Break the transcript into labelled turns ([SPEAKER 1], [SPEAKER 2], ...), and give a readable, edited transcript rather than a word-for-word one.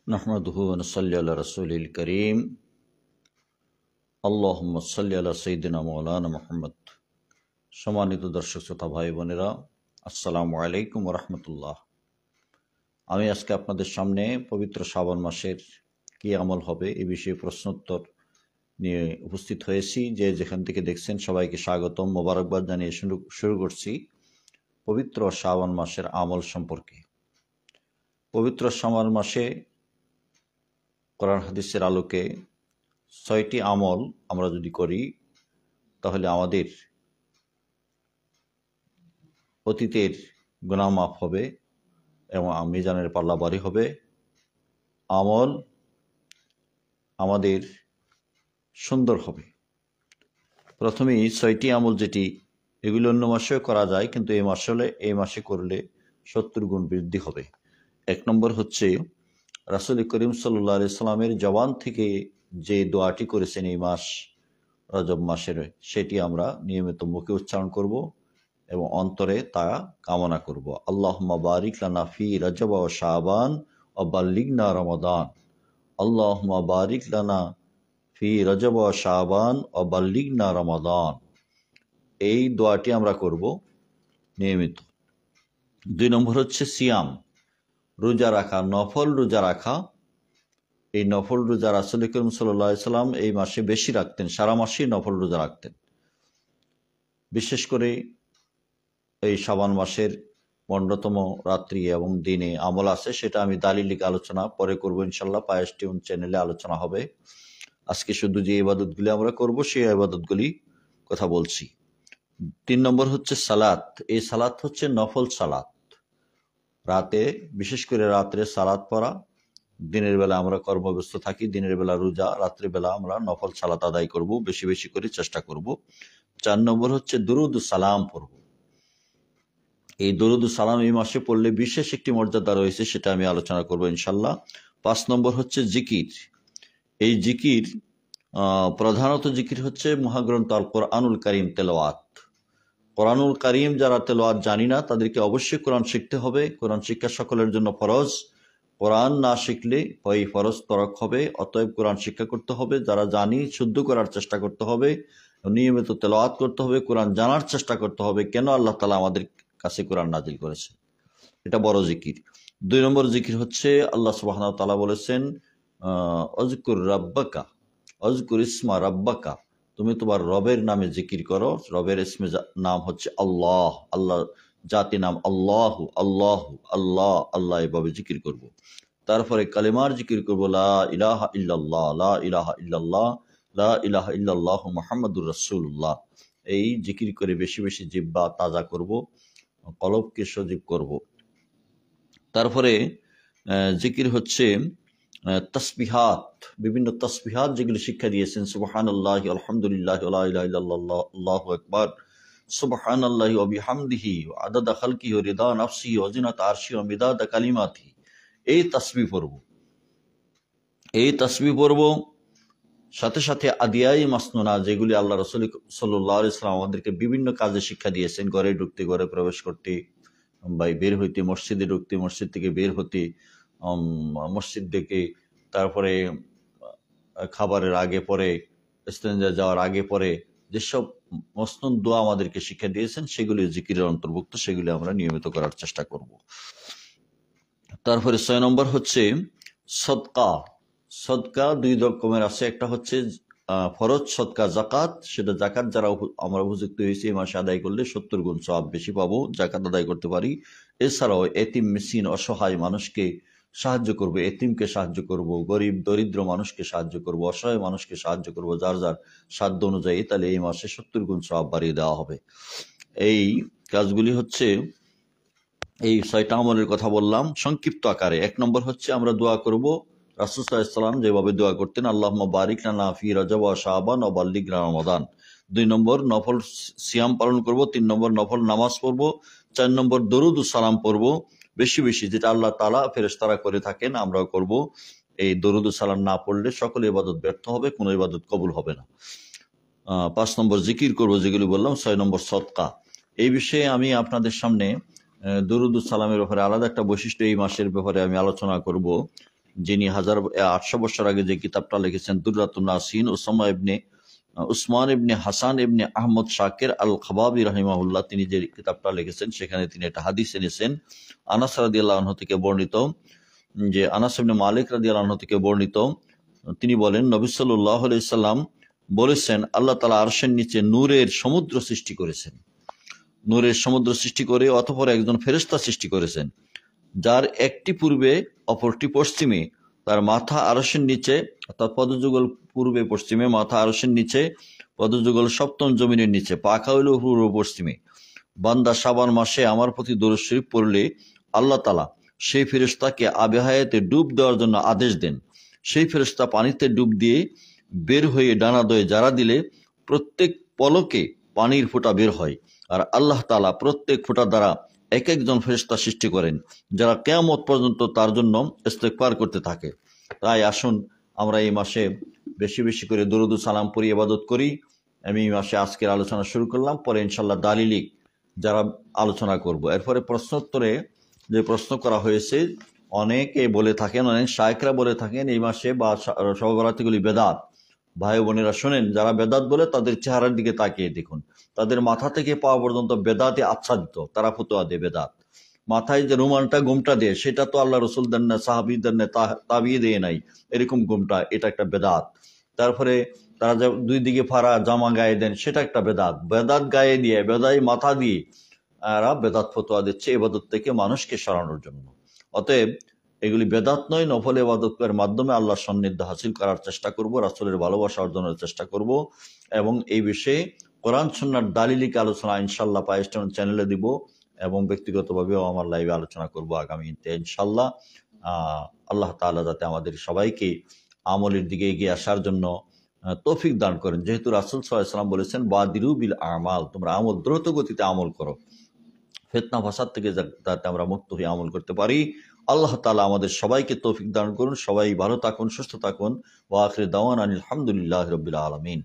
[SPEAKER 1] नहमदुहु व नसल्ली अला रसूलिल करीम अल्लाहुम्मा सल्ली अला सय्यिदिना मौलाना मुहम्मद। সম্মানিত দর্শক শ্রোতা ভাই বোনেরা, আসসালামু আলাইকুম ওয়া রাহমাতুল্লাহ। আমি আজকে আপনাদের সামনে পবিত্র শাবান মাসের কি আমল হবে এই বিষয়ে প্রশ্নোত্তর নিয়ে উপস্থিত হয়েছি। যে যেখান থেকে দেখছেন সবাইকে স্বাগতম, মোবারকবাদ জানিয়ে শুরু করছি পবিত্র শাবান মাসের আমল সম্পর্কে। পবিত্র শাবান মাসে কোরআন হাদিসের আলোকে ৬টি আমল আমরা যদি করি তাহলে আমাদের অতীতের গুনাহ মাফ হবে এবং মিজানের পাল্লা ভারী হবে। আমল আমাদের সুন্দর হবে। প্রথমেই ৬টি আমল যেটি এগুলো অন্য মাসেও করা যায়, কিন্তু এই মাসে করলে ৭০ গুণ বৃদ্ধি হবে। ১ নম্বর হচ্ছে রাসূল করিম সাল্লাল্লাহু আলাইহি সাল্লামের জবান থেকে যে দোয়াটি করেছেন এই মাস রজব মাসের, সেটি আমরা নিয়মিত মুখে উচ্চারণ করব এবং অন্তরে তা কামনা করব। আল্লাহুম্মা বারিক লানা ফি রজব ওয়া শাবান ওয়া বাল্লিগনা রমাদান। আল্লাহুম্মা বারিক লানা ফি রজব ওয়া শাবান ওয়া বাল্লিগনা রমাদান। এই দোয়াটি আমরা করব নিয়মিত। ২ নম্বর হচ্ছে সিয়াম, রোজা রাখা, নফল রোজা রাখা। এই নফল রোজা রাসূল করিম সাল্লাল্লাহু আলাইহি সাল্লাম এই মাসে বেশি রাখতেন, সারা মাসেই নফল রোজা রাখতেন। বিশেষ করে এই শাবান মাসের ১৫তম রাত্রি এবং দিনে আমল আছে, সেটা আমি দালিলিক আলোচনা পরে করব ইনশাল্লাহ। পায়েস টিউন চ্যানেলে আলোচনা হবে। আজকে শুধু যে ইবাদতগুলি আমরা করব সেই ইবাদতগুলি কথা বলছি। ৩ নম্বর হচ্ছে সালাত। এই সালাত হচ্ছে নফল সালাত। রাতে, বিশেষ করে রাত্রে সালাত পড়া। দিনের বেলা আমরা কর্মব্যস্ত থাকি, দিনের বেলা রোজা, রাত্রিবেলা আমরা নফল সালাত আদায় করব, বেশি বেশি করে চেষ্টা করব। ৪ নম্বর হচ্ছে দুরুদ সালাম পড়ব। এই দরুদ সালাম এই মাসে পড়লে বিশেষ একটি মর্যাদা রয়েছে, সেটা আমি আলোচনা করব ইনশাল্লাহ। ৫ নম্বর হচ্ছে জিকির। এই জিকির প্রধানত জিকির হচ্ছে মহাগ্রন্থ আল কোরআনুল কারীম তেলাওয়াত। কোরআনুল কারীম যারা তেলাওয়াত জানি না তাদেরকে অবশ্যই কোরআন শিখতে হবে। কোরআন শিক্ষা সকলের জন্য ফরজ। কোরআন না শিখলে ওই ফরজ তরক হবে। অতএব কোরআন শিক্ষা করতে হবে। যারা জানি শুদ্ধ করার চেষ্টা করতে হবে, নিয়মিত তেলাওয়াত করতে হবে, কোরআন জানার চেষ্টা করতে হবে কেন আল্লাহ তাআলা আমাদের কাছে কোরআন নাজিল করেছে। এটা বড় জিকির। ২ নম্বর জিকির হচ্ছে আল্লাহ সুবহানাহু ওয়া তাআলা বলেছেন অযকুর রাব্বাকা, অযকুর ইসমা রাব্বাকা, তুমি তোমার রবের নামে জিকির করো। রবের ইসমে নাম হচ্ছে আল্লাহ, আল্লাহ জাতি নাম আল্লাহু, আল্লাহু আল্লাহ, আল্লাহ, এভাবে জিকির করব। তারপরে কালিমার জিকির করব, লা ইলাহা ইল্লাল্লাহ, লা ইলাহা ইল্লাল্লাহ, লা ইলাহা ইল্লাল্লাহু মুহাম্মাদুর রাসূলুল্লাহ। এই জিকির করে বেশি বেশি জিহ্বা তাজা করব, কলবকে সজীব করব। তারপরে জিকির হচ্ছে তাসবিহাত, বিভিন্ন তাসবিহাত যেগুলি শিক্ষা দিয়েছেন। সুবহানাল্লাহি আলহামদুলিল্লাহি ওয়া লা ইলাহা ইল্লাল্লাহ, আল্লাহু আকবার, সুবহানাল্লাহি ওয়া বিহামদিহি আদাদা খালকিহি ওয়া রিদা নাফসিহি ওয়া জিনাতা আরশিহি ওয়া মিদাদা কালিমাতিহি। এই তাসবিহ পড়ব। এই তাসবিহ পড়ব সাথে সাথে আদিয়াই মাসনুনা, যেগুলি আল্লাহ রাসূল সাল্লাল্লাহু আলাইহি ওয়াসাল্লাম আমাদেরকে বিভিন্ন কাজে শিক্ষা দিয়েছেন। ঘরে ঢুকতে, ঘরে প্রবেশ করতে, বের হইতে, মসজিদে ঢুকতে, মসজিদ থেকে বের হতে, মসজিদ থেকে, তারপরে খাবারের আগে পরে, ইস্তেঞ্জা যাওয়ার আগে পরে যেসব মসনুন দোয়া আমাদেরকে শিক্ষা দিয়েছেন সেগুলি জিকিরের অন্তর্ভুক্ত, সেগুলি আমরা নিয়মিত করার চেষ্টা করব। তারপরে ৬ নম্বর হচ্ছে সদকা। সদকা ২ রকমের আছে। একটা হচ্ছে ফরজ সদকা, জাকাত। সেটা জাকাত যারা আমরা উপযুক্ত হয়েছি এই মাসে আদায় করলে ৭০ গুণ সওয়াব বেশি পাবো, জাকাত আদায় করতে পারি। এছাড়াও এতিম, মিসকিন, অসহায় মানুষকে সাহায্য করব, এতিমকে সাহায্য করব, গরিব দরিদ্র মানুষকে সাহায্য করব, অসহায় মানুষকে সাহায্য করব যার যার সাধ্য অনুযায়ী। তাহলে এই মাসে ৭০ গুণ সওয়াব বাড়িয়ে দেওয়া হবে। এই কাজগুলি হচ্ছে এই ৬টা আমলের কথা বললাম সংক্ষিপ্ত আকারে। ১ নম্বর হচ্ছে আমরা দোয়া করব রাসূল সাল্লাল্লাহু আলাইহি ওয়াসাল্লাম যেভাবে দোয়া করতেন, আল্লাহুম্মা বারিক লানা ফি রজব ওয়া শাবান ওয়া বাল্লিগনা রমাদান। ২ নম্বর নফল সিয়াম পালন করব। ৩ নম্বর নফল নামাজ পড়ব। ৪ নম্বর দরুদ ও সালাম পড়ব বেশি বেশি, যেটা আল্লাহ তাআলা ফেরেশতারা করে থাকেন আমরাও করব। এই দরুদ ও সালাম না পড়লে সকল ইবাদত ব্যর্থ হবে, কোনো ইবাদত কবুল হবে না। ৫ নম্বর জিকির করব যেগুলি বললাম। ৬ নম্বর সদকা। এই বিষয়ে আমি আপনাদের সামনে দরুদ ও সালামের ব্যাপারে আলাদা একটা বৈশিষ্ট্য এই মাসের ব্যাপারে আমি আলোচনা করব। যিনি 1800 বছর আগে যে কিতাবটা লিখেছেন দুররাতুন নাসিন, উসমান ইবনে হাসান ইবনে আহমদ শাকির আল খাবাবি রাহিমাহুল্লাহ, তিনি যে কিতাবটা লিখেছেন সেখানে তিনি একটা হাদিস এনেছেন আনাস রাদিয়াল্লাহু আনহু থেকে বর্ণিত, যে আনাস ইবনে মালিক রাদিয়াল্লাহু আনহু থেকে বর্ণিত, তিনি বলেন নবী সাল্লাল্লাহু আলাইহি সাল্লাম বলেছেন আল্লাহ তাআলা আরশের নিচে নূরের সমুদ্র সৃষ্টি করেছেন, নূরের সমুদ্র সৃষ্টি করে অতঃপর একজন ফেরেশতা সৃষ্টি করেছেন, যার একটি পূর্বে অপরটি পশ্চিমে, তার মাথা আরশের নিচে, অর্থাৎ পদযুগল পূর্বে পশ্চিমে, মাথা আরশের নিচে, পদযুগল সপ্তম জমিনের নিচে, পাখা হইল পূর্ব পশ্চিমে। বান্দা শাবান মাসে আমার প্রতি দরুদ শরীফ পড়লে আল্লাহ তাআলা সেই ফেরেশতাকে আবে হায়াতে ডুব দেওয়ার জন্য আদেশ দেন। সেই ফেরেশতা পানিতে ডুব দিয়ে বের হয়ে ডানা দয়ে জারা দিলে প্রত্যেক পলকে পানির ফোঁটা বের হয়, আর আল্লাহ তাআলা প্রত্যেক ফোঁটা দ্বারা এক একজন ফেরেশতা সৃষ্টি করেন, যারা কিয়ামত পর্যন্ত তার জন্য ইস্তেগফার করতে থাকে। তাই আসুন আমরা এই মাসে বেশি বেশি করে দরুদ ও সালাম পড়ি, ইবাদত করি। আমি এই মাসে আজকের আলোচনা শুরু করলাম, পরে ইনশাল্লাহ দালিলিক যারা আলোচনা করব। এরপরে প্রশ্নোত্তরে যে প্রশ্ন করা হয়েছে, অনেকে বলে থাকেন, অনেক শায়েখরা বলে থাকেন এই মাসে বা শবে বরাতগুলি বেদাত। ভাই বোনেরা শোনেন, যারা বেদাত বলে তাদের চেহারার দিকে তাকিয়ে দেখুন, তাদের মাথা থেকে পাওয়া পর্যন্ত বেদাতে আচ্ছাদিত, তারা ফতোয়া দেয় বেদাত। মাথায় যে রুমালটা গোমটা দেয় সেটা তো আল্লাহ রসুল দেন না, সাহাবী দেন না, তাবিয়ে দেয় নাই এরকম গোমটা, এটা একটা বেদাত। তারপরে তারা যে দুই দিকে ফাড়া জামা গায়ে দেন সেটা একটা বেদাত। বেদাত গায়ে দিয়ে, বেদাই মাথা দিয়ে এরা বেদাত ফতোয়া দিচ্ছে ইবাদত থেকে মানুষকে সরানোর জন্য। অতএব এগুলি বেদাত নয়, নফল ইবাদতের মাধ্যমে আল্লাহর সান্নিধ্য হাসিল করার চেষ্টা করব, রাসূলের ভালোবাসা অর্জনের চেষ্টা করব, এবং এই বিষয়ে কোরআন সুন্নাহর দালিলিক আলোচনা ইনশাল্লাহ পায়েস্টন চ্যানেলে দিব, এবং ব্যক্তিগতভাবেও আমার লাইভে আলোচনা করব আগামীতে ইনশাল্লাহ। আল্লাহ তাআলা যাতে আমাদের সবাইকে আমলের দিকে এগিয়ে আসার জন্য তৌফিক দান করেন। যেহেতু রাসূল সাল্লাল্লাহু আলাইহি ওয়াসাল্লাম বলেছেন বাদিরু বিল আমাল, তোমরা আমল দ্রুত গতিতে আমল করো, ফিতনা ফাসাদ থেকে যাতে আমরা মুক্ত হয়ে আমল করতে পারি। আল্লাহ তাআলা আমাদের সবাইকে তৌফিক দান করুন। সবাই ভালো থাকুন, সুস্থ থাকুন। ওয়া আখিরু দাওয়ানা আলহামদুলিল্লাহি রাব্বিল আলামিন।